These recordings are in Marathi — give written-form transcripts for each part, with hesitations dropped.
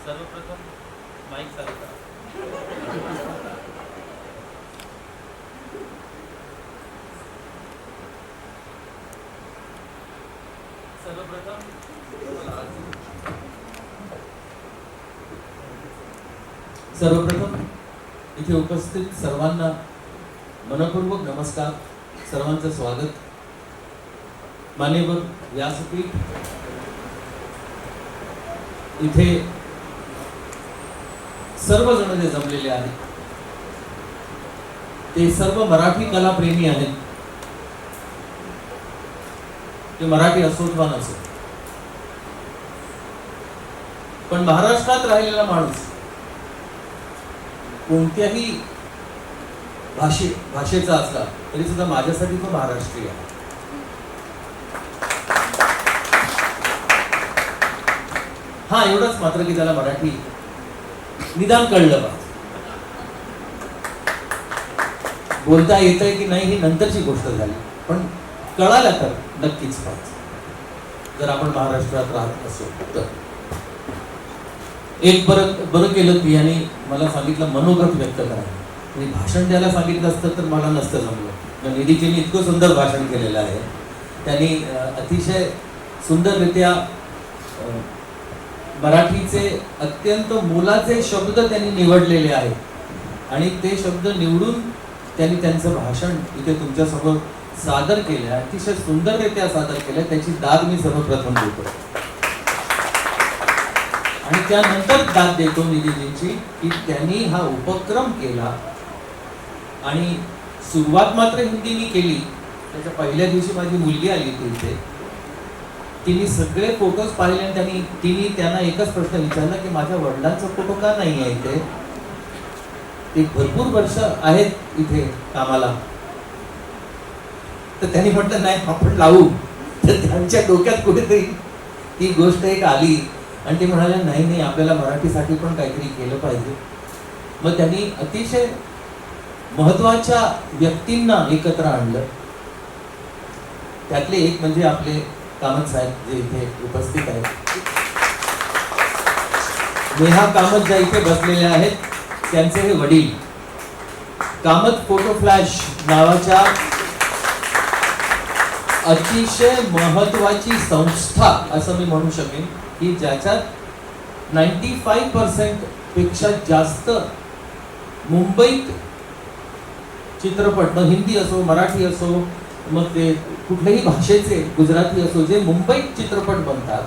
सर्वप्रथम माईक चालू करा. सर्वप्रथम इथे उपस्थित सर्वांना मनपूर्वक नमस्कार. सर्वांचं स्वागत. मान्यवर व्यासपीठ इथे सर्वजण जे जमलेले आहेत ते सर्व मराठी कलाप्रेमी आहेत. ते मराठी असोत वा नसोत, पण महाराष्ट्रात राहिलेला माणूस कोणत्याही भाषेचा असला तरी सुद्धा माझ्यासाठी तो महाराष्ट्रीय आहे. हा एवढंच मात्र की त्याला मराठी निदान कळलं पाहिजे. बोलता येतंय की नाही ही नंतरची गोष्ट झाली, पण कळालं तर नक्कीच पाहिजे जर आपण महाराष्ट्रात राहत असो तर. एक बरं केलं ती आणि मला सांगितलं मनोगत व्यक्त करायला. मी भाषण द्यायला सांगितलं असतं तर मला नसतं जमलं. निधीजींनी इतकं सुंदर भाषण केलेलं आहे. त्यांनी अतिशय सुंदररित्या मराठीचे अत्यंत मोलाचे शब्द त्यांनी निवडलेले आहेत आणि ते शब्द निवडून त्यांनी त्यांचं भाषण इथे तुमच्यासमोर सादर केलं. अतिशय सुंदररित्या सादर केलं. त्याची दाद मी सर्वप्रथम देतो आणि त्यानंतर दाद देतो निधीजींची की त्यांनी हा उपक्रम केला आणि सुरुवात मात्र हिंदीने केली. त्याच्या पहिल्या दिवशी माझी मुलगी आली होती इथे. तिने सगळे फोटोज पाहिले आणि तिने त्यांना एकच प्रश्न विचारला की माझ्या वडिलांचा फोटो का नाही आहे इथे. ते भरपूर वर्ष आहेत इथे कामाला. तर त्यांनी म्हटलं नाही आपण लावू. तर त्यांच्या डोक्यात कुठेतरी ती गोष्ट एक आली आणि ते म्हणाले नाही नाही आपल्याला मराठीसाठी पण काहीतरी केलं पाहिजे. मग त्यांनी अतिशय महत्वाच्या व्यक्तींना एकत्र आणलं. त्यातले एक म्हणजे आपले कामत साहेब जे इथे उपस्थित आहेत. नेहा कामत ज्या इथे बसलेल्या आहेत त्यांचे हे वडील. कामत फोटो फ्लॅश नावाच्या अतिशय महत्वाची संस्था असं मी म्हणू शकेन की ज्याच्यात 95% पेक्षा जास्त मुंबईत चित्रपट, हिंदी असो मराठी असो मग ते कुठल्याही भाषेचे, गुजराती असो, जे मुंबईत चित्रपट बनतात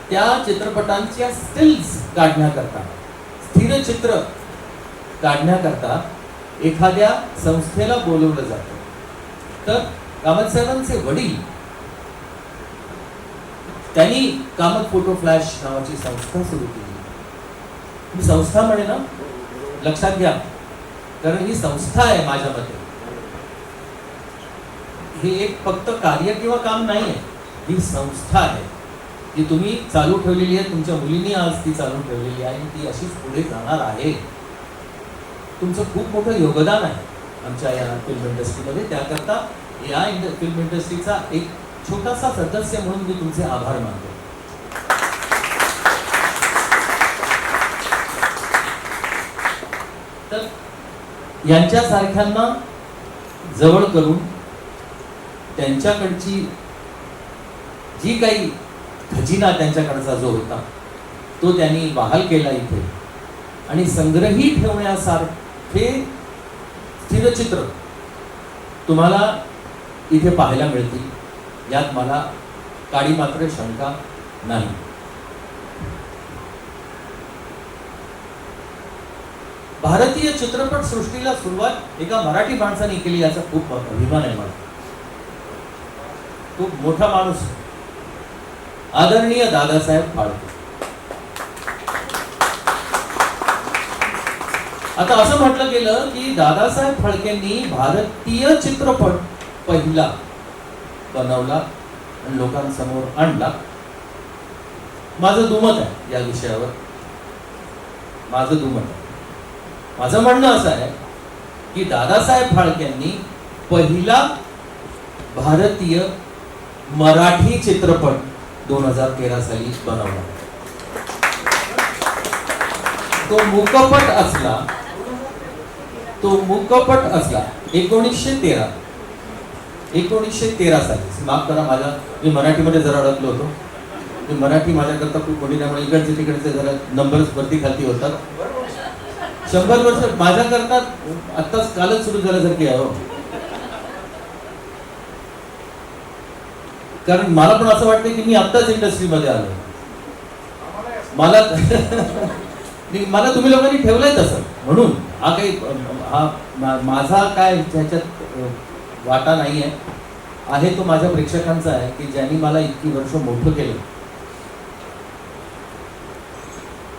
त्या चित्रपटांच्या स्टिल्स काढण्याकरता, स्थिर चित्र काढण्याकरता एखाद्या संस्थेला बोलवलं जातं. तर कामत साहेबांचे वडील त्यांनी कामत फोटो फ्लॅश नावाची संस्था सुरू केली. मी संस्था म्हणे ना, लक्षात घ्या, कारण ही संस्था आहे माझ्या मते. हे एक फक्त कार्य किंवा काम नाही आहे, ही संस्था आहे जी तुम्ही चालू ठेवलेली आहे. तुमच्या मुलींनी आज ती चालू ठेवलेली आहे आणि ती अशीच पुढे जाणार आहे. तुमचं खूप मोठं योगदान आहे आमच्या या फिल्म इंडस्ट्रीमध्ये. त्याकरता या फिल्म इंडस्ट्रीचा एक छोटासा सदस्य म्हणून मी तुमचे आभार मानतो. तर यांच्यासारख्यांना जवळ करून त्यांच्याकडची जी काही खजिना त्यांच्याकडचा जो होता तो त्यांनी बहाल केला इथे आणि संग्रही ठेवण्यासारखे स्थिरचित्र तुम्हाला इथे पाहायला मिळतील. यात मला काडी मात्र शंका नाही. भारतीय चित्रपट सृष्टीला सुरुवात एका मराठी माणसाने केली याचा खूप अभिमान आहे मला. खूप मोठा माणूस, आदरणीय दादासाहेब फाळके. आता असं म्हटलं गेलं की दादासाहेब फाळकेंनी भारतीय चित्रपट पहिला बनवला आणि लोकांसमोर आणला. माझं दुमत आहे या विषयावर. माझं दुमत आहे. माझं म्हणणं असं आहे की दादासाहेब फाळकेंनी पहिला भारतीय मराठी चित्रपट 2013 साली बनवला. तो मूकपट असला, तो मूकपट असला 1913 साली, माफ करा माझ्या, मी मराठीमध्ये जरा अडकलो होतो. मराठी माझ्याकरता खूप मोठी, त्यामुळे इकडचे तिकडचे जरा नंबर्स वरती खालती होतात. 100 वर्ष माझ्याकरता आत्ताच कालच सुरू झाल्यासारखी आहे हो. कारण मला पण असं वाटतं की मी आत्ताच इंडस्ट्रीमध्ये आलो. मला मला तुम्ही लोकांनी ठेवलंय तसं, म्हणून हा काही माझा काय त्याच्यात वाटा नाही आहे तो माझ्या प्रेक्षकांचा आहे की ज्यांनी मला इतकी वर्ष मोठं केलं.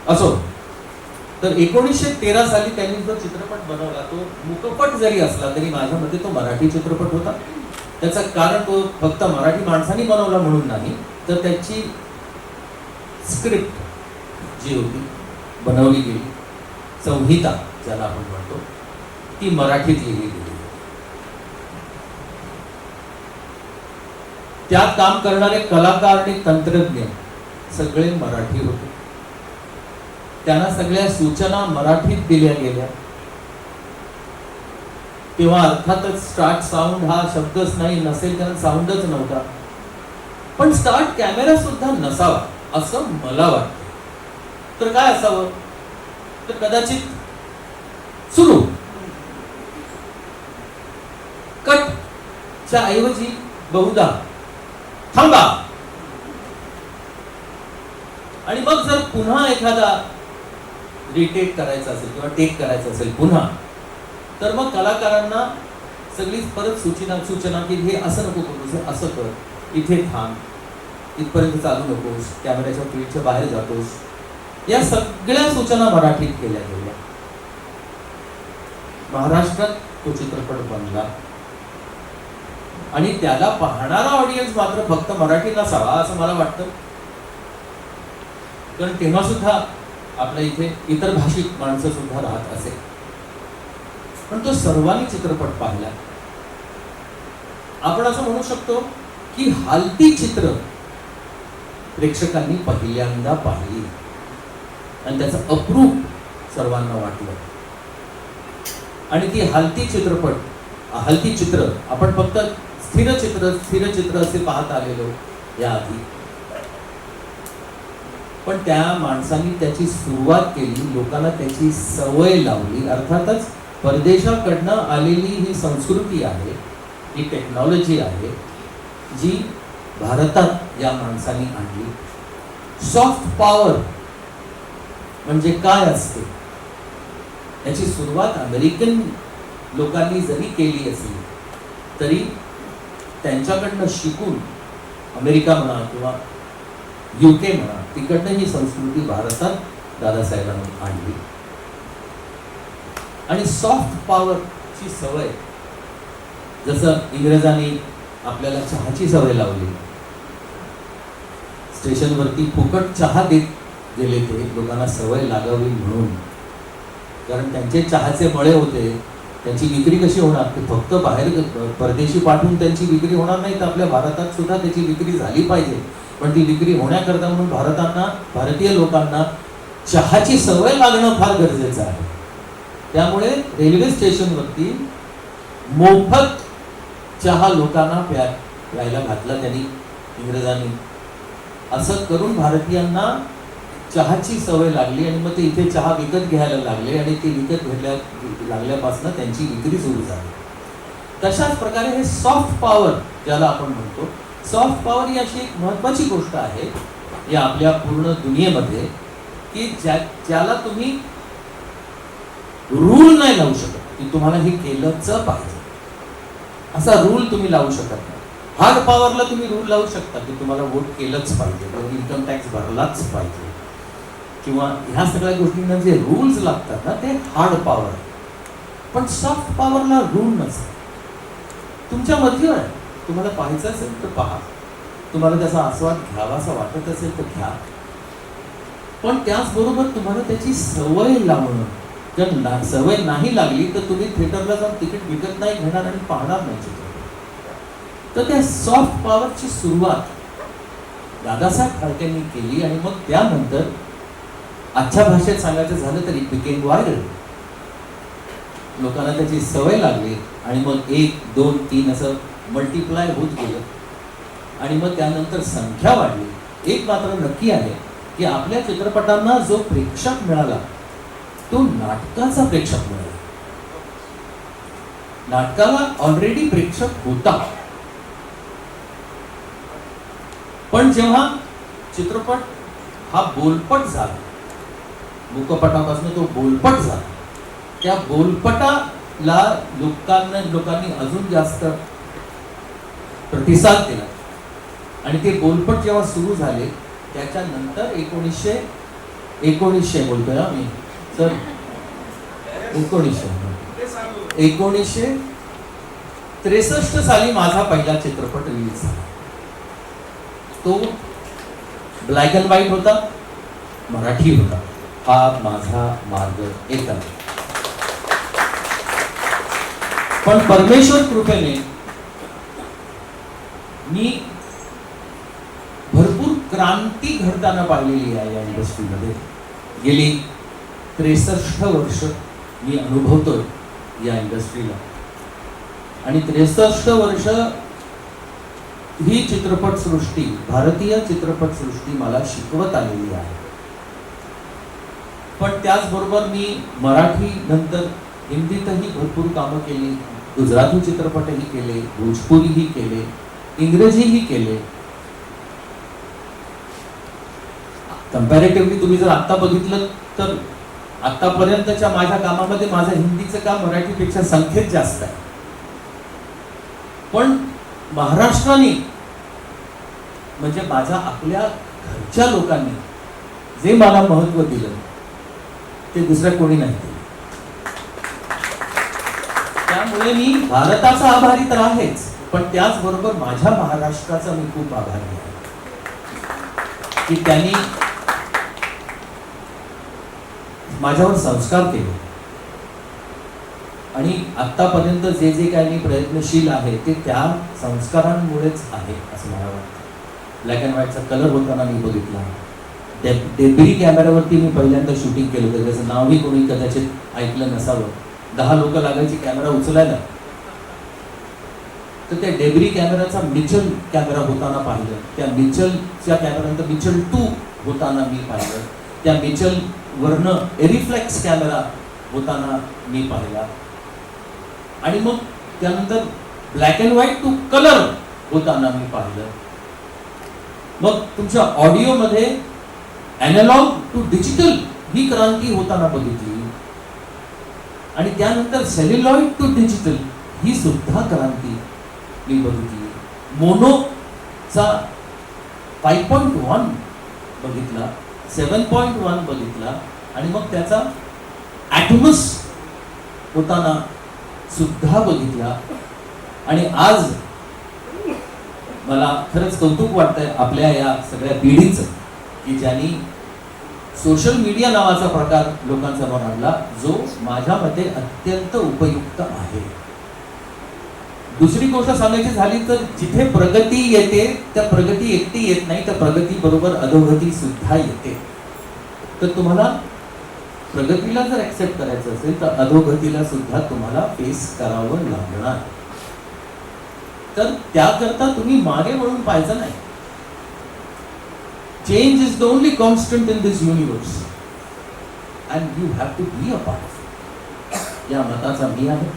असो, तर 1913 साली त्यांनी जो चित्रपट बनवला तो मूकपट जरी असला तरी माझ्या मते तो मराठी चित्रपट होता. त्याचं कारण तो फक्त मराठी माणसांनी बनवला म्हणून नाही, तर त्याची स्क्रिप्ट जी होती बनवली गेली, संहिता ज्याला आपण म्हणतो, ती मराठीत लिहिली गेली. त्यात काम करणारे कलाकार आणि तंत्रज्ञ सगळे मराठी होते. त्यांना सगळ्या सूचना मराठीत दिल्या गेल्या. तेव्हा अर्थातच स्टार्ट साऊंड हा शब्दच नाही, नसेल कारण साऊंडच नव्हता. पण स्टार्ट कॅमेरा सुद्धा नसावा असं मला वाटतं. तर काय असावं, तर कदाचित सुरू कटच्या ऐवजी बहुधा थांबा, आणि मग जर पुन्हा एखादा रिटेक करायचा असेल किंवा टेक करायचं असेल पुन्हा, तर मग कलाकारांना सगळी परत सूचना की हे असं नको करू, असं कर, इथे थांब, इथपर्यंत चालू नकोस, कॅमेऱ्याच्या फील्डच्या बाहेर जातोस. या सगळ्या सूचना मराठीत केल्या गेल्या. महाराष्ट्रात तो चित्रपट बनला आणि त्याला पाहणारा ऑडियन्स मात्र फक्त मराठी नसावा असं मला वाटतं. कारण तेव्हा सुद्धा आपल्या इथे इतर भाषिक माणसं सुद्धा राहत असे, पण तो सर्वांनी चित्रपट पाहिला. आपण असं म्हणू शकतो की हालती चित्र प्रेक्षकांनी पहिल्यांदा पाहिली आणि त्याचं अप्रूप सर्वांना वाटलं. आणि ती हालती चित्र आपण फक्त स्थिर चित्र असे पाहत आलेलो याआधी, पण त्या माणसांनी त्याची सुरुवात केली, लोकांना त्याची सवय लावली. अर्थातच परदेशाकडनं आलेली ही संस्कृती आहे, ही टेक्नॉलॉजी आहे जी भारतात या माणसांनी आणली. सॉफ्ट पॉवर म्हणजे काय असते याची सुरुवात अमेरिकन लोकांनी जरी केली असली तरी त्यांच्याकडनं शिकून अमेरिका म्हणा किंवा UK म्हणा, तिकडनं ही संस्कृती भारतात दादासाहेबांनी आणली. आणि सॉफ्ट पॉवरची सवय, जसं इंग्रजांनी आपल्याला चहाची सवय लावली, स्टेशनवरती फुकट चहा देत गेले ते लोकांना सवय लागावी म्हणून. कारण त्यांचे चहाचे मळे होते, त्यांची विक्री कशी होणार, ते फक्त बाहेर परदेशी पाठवून त्यांची विक्री होणार नाही, तर आपल्या भारतात सुद्धा त्याची विक्री झाली पाहिजे. पण ती विक्री होण्याकरता म्हणून भारतीय लोकांना चहाची सवय लागणं फार गरजेचं आहे. त्यामुळे रेल्वे स्टेशनवरती मोफत चहा लोकांना प्यायला घातला त्यांनी, इंग्रजांनी. असं करून भारतीयांना चहाची सवय लागली आणि मग ते इथे चहा विकत घ्यायला लागले आणि ते विकत घ्यायला लागल्यापासून त्यांची विक्री सुरू झाली. तशाच प्रकारे हे सॉफ्ट पॉवर ज्याला आपण म्हणतो, सॉफ्ट पॉवर ही अशी एक महत्वाची गोष्ट आहे या आपल्या पूर्ण दुनियेमध्ये की ज्याला तुम्ही रूल नाही लावू शकत की तुम्हाला हे केलंच पाहिजे, असा रूल तुम्ही लावू शकत नाही. हार्ड पॉवरला तुम्ही रूल लावू शकता की तुम्हाला वोट केलंच पाहिजे, इन्कम टॅक्स भरलाच पाहिजे, किंवा ह्या सगळ्या गोष्टींना जे रूल्स लागतात ना ते हार्ड पॉवर. पण सॉफ्ट पॉवरला रूल नसतात, तुमच्या मध्ये आहे. तुम्हाला पाहायचं असेल तर पहा, तुम्हाला त्याचा आस्वाद घ्यावासा वाटत असेल तर घ्या, पण त्याचबरोबर तुम्हाला त्याची सवय लावणं. जर सवय नाही लागली तर तुम्ही थिएटरला जाऊन तिकीट विकत नाही घेणार आणि पाहणार नाही चित्रपट. तर त्या सॉफ्ट पॉवरची सुरुवात दादासाहेब फाळकेंनी केली आणि मग त्यानंतर आजच्या भाषेत सांगायचं झालं तर इट बिकेम व्हायरल. लोकांना त्याची सवय लागली आणि मग 1, 2, 3 असं मल्टिप्लाय होत गेलं आणि मग त्यानंतर संख्या वाढली. एक मात्र नक्की आहे की आपल्या चित्रपटांना जो प्रेक्षक मिळाला तो नाटकाचा प्रेक्षक मिळाला. नाटकाला ऑलरेडी प्रेक्षक होता, पण जेव्हा चित्रपट हा बोलपट झाला, मुकपटापासून तो बोलपट झाला, त्या बोलपटाला लोकांनी अजून जास्त प्रतिसाद दिला आणि ते बोलपट जेव्हा सुरू झाले त्याच्यानंतर 1900 बोलतोय मी सर, 1963 साली माझा पहिला चित्रपट रिलीज झाला. तो ब्लॅक अँड व्हाईट होता, मराठी होता. हा माझा मार्ग एक आहे. पण परमेश्वर कृपेने मी भरपूर क्रांती घडताना पाहिलेली आहे या इंडस्ट्रीमध्ये. गेली 63 वर्ष मी अनुभवतोय या इंडस्ट्रीला आणि 63 वर्ष ही चित्रपटसृष्टी, भारतीय चित्रपटसृष्टी मला शिकवत आलेली आहे. पण त्याचबरोबर मी मराठी नंतर हिंदीतही भरपूर कामं केली, गुजराती चित्रपटही केले, भोजपुरीही केले, इंग्रजीही केले. कंपॅरेटिव्हली तुम्ही जर आता बघितलं तर आतापर्यंतच्या माझ्या कामामध्ये माझं हिंदीचं काम मराठीपेक्षा संख्येत जास्त आहे. पण महाराष्ट्राने म्हणजे माझ्या आपल्या घरच्या लोकांनी जे मला महत्व दिलं ते दुसऱ्या कोणी नाही दिलं. त्यामुळे मी भारताचा आभारी तर आहेच, पण त्याचबरोबर माझ्या महाराष्ट्राचा मी खूप आभारी आहे की त्यांनी माझ्यावर संस्कार केले आणि आतापर्यंत जे जे काही मी प्रयत्नशील आहे ते त्या संस्कारांमुळेच आहे असं मला वाटतं. ब्लॅक अँड व्हाईटचा कलर होताना मी बघितला. डेब्री कॅमेऱ्यावरती मी पहिल्यांदा शूटिंग केलं होतं, त्याचं नावही कोणी कदाचित ऐकलं नसावं. 10 लोक लागायची कॅमेरा उचलायला. तर त्या डेब्री कॅमेराचा मिचल कॅमेरा होताना पाहिलं, त्या मिचलच्या कॅमेऱ्यानंतर मिचल 2 होताना मी पाहिलं, त्या मिचल वरनं एरिफ्लेक्स कॅमेरा होताना मी पाहिला आणि मग त्यानंतर black and white to colour होताना मी पाहिलं. मग तुमच्या ऑडिओमध्ये अॅनालॉग टू डिजिटल ही क्रांती होताना बघितली आणि त्यानंतर सेल्युलॉइड टू डिजिटल ही सुद्धा क्रांती मी बघितली. मोनोचा 5.1 बघितला, 7.1 बघितला आणि मग त्याचा ॲटमस होताना सुद्धा बघितला. आणि आज मला खरंच कौतुक वाटतंय आपल्या या सगळ्या पिढीचं की ज्यांनी सोशल मीडिया नावाचा प्रकार लोकांसमोर आणला, जो माझ्या मते अत्यंत उपयुक्त आहे. दुसरी गोष्ट सांगायची झाली तर जिथे प्रगती येते त्या प्रगती एकटी येत नाही, तर प्रगती बरोबर अधोगती सुद्धा येते. तर तुम्हाला प्रगतीला जर ऍक्सेप्ट करायचं असेल तर अधोगतीला सुद्धा तुम्हाला फेस करावं लागणार. तर त्याकरता तुम्ही मागे वळून पाहायचं नाही. Change is the only constant in this universe and you have to be a part of it. या मताचा मी आहे.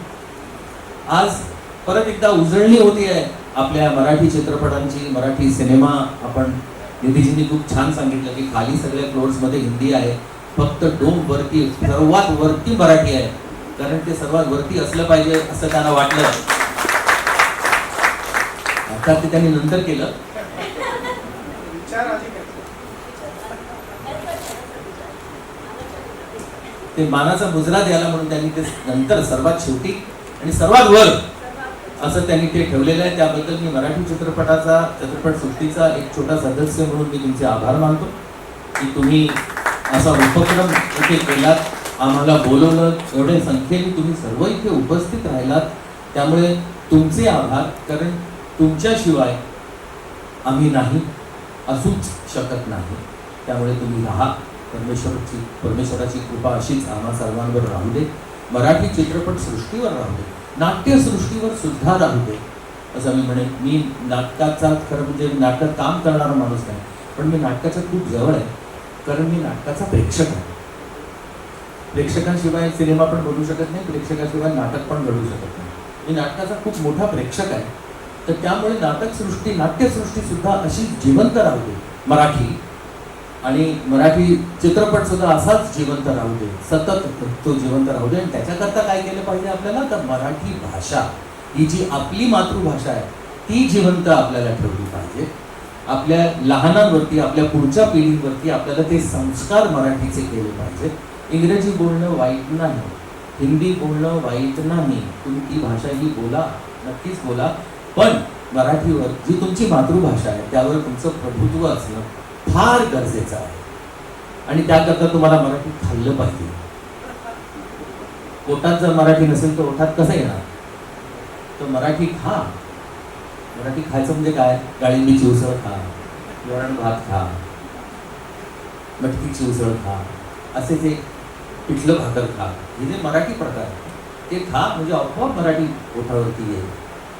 आज परत एकदा उजळणी होती आहे आपल्या मराठी चित्रपटांची, मराठी सिनेमा. आपण निधीजींनी खूप छान सांगितलं की खाली सगळ्या फ्लोर्समध्ये हिंदी आहे, फक्त डोम वरती सर्वात वरती मराठी आहे, कारण ते सर्वात वरती असलं पाहिजे असं त्यांना वाटलं. आता ते त्यांनी नंतर केलं. ते मानाचा मुजरा द्यायला म्हणून त्यांनी ते नंतर सर्वात शेवटी आणि सर्वात वर असं त्यांनी ते ठेवलेलं आहे. त्याबद्दल मी मराठी चित्रपट सृष्टीचा एक छोटा सदस्य म्हणून मी तुमचे आभार मानतो की तुम्ही असा उपक्रम इथे केलात, आम्हाला बोलवलं, एवढ्या संख्येने तुम्ही सर्व इथे उपस्थित राहिलात, त्यामुळे तुमचे आभार. कारण तुमच्याशिवाय आम्ही नाही, असूच शकत नाही. त्यामुळे तुम्ही राहा, परमेश्वराची कृपा अशीच आम्हा सर्वांवर राहू दे. मराठी चित्रपट सृष्टीवर राहू दे, नाट्यसृष्टीवर सुद्धा राहू दे असं मी म्हणेन. मी नाटकाचा खरं म्हणजे नाटकात काम करणारा माणूस नाही, पण मी नाटकाच्या खूप जवळ आहे, कारण मी नाटकाचा प्रेक्षक आहे. प्रेक्षकांशिवाय सिनेमा पण बघू शकत नाही, प्रेक्षकाशिवाय नाटक पण घडू शकत नाही. मी नाटकाचा खूप मोठा प्रेक्षक आहे. तर त्यामुळे नाटकसृष्टी, नाट्यसृष्टी सुद्धा अशी जिवंत राहू दे मराठी, आणि मराठी चित्रपट सुद्धा असाच जिवंत राहू दे, सतत तो जिवंत राहू दे. आणि त्याच्याकरता काय केलं पाहिजे आपल्याला, तर मराठी भाषा ही जी आपली मातृभाषा आहे ती जिवंत आपल्याला ठेवली पाहिजे. आपल्या लहानांवरती, आपल्या पुढच्या पिढीवरती आपल्याला ते संस्कार मराठीचे केले पाहिजे. इंग्रजी बोलणं वाईट नाही, हिंदी बोलणं वाईट नाही, तुम्ही ती भाषा ही बोला, नक्कीच बोला, पण मराठीवर जी तुमची मातृभाषा आहे त्यावर तुमचं प्रभुत्व असणं फार गरजेचं आहे. आणि त्याकरता तुम्हाला मराठी खाल्लं पाहिजे. पोटात जर मराठी नसेल तर ओठात कसं येणार? तर मराठी खा. मराठी खायचं म्हणजे काय? डाळिंबीची उसळ खा, वरण भात खा, मटकीची उसळ खा, असे जे पिठलं भाकर खा, हे जे मराठी प्रकार ते खा, म्हणजे आपोआप मराठी ओठावरती येईल.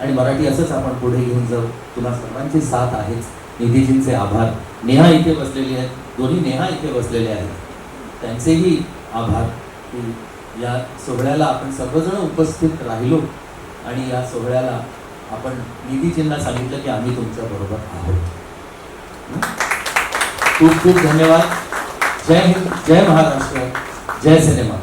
आणि मराठी असंच आपण पुढे घेऊन जाऊ. तुम्हा सर्वांची साथ आहेच. निधीजींचे आभार. नेहा इथे बसलेली आहेत, दोन्ही नेहा इथे बसलेले आहेत, त्यांचेही आभार की या सोहळ्याला आपण सर्वजण उपस्थित राहिलो आणि या सोहळ्याला आपण निधीजींना सांगितलं की आम्ही तुमच्या बरोबर आहोत. खूप खूप धन्यवाद. जय हिंद, जय महाराष्ट्र, जय सिनेमा.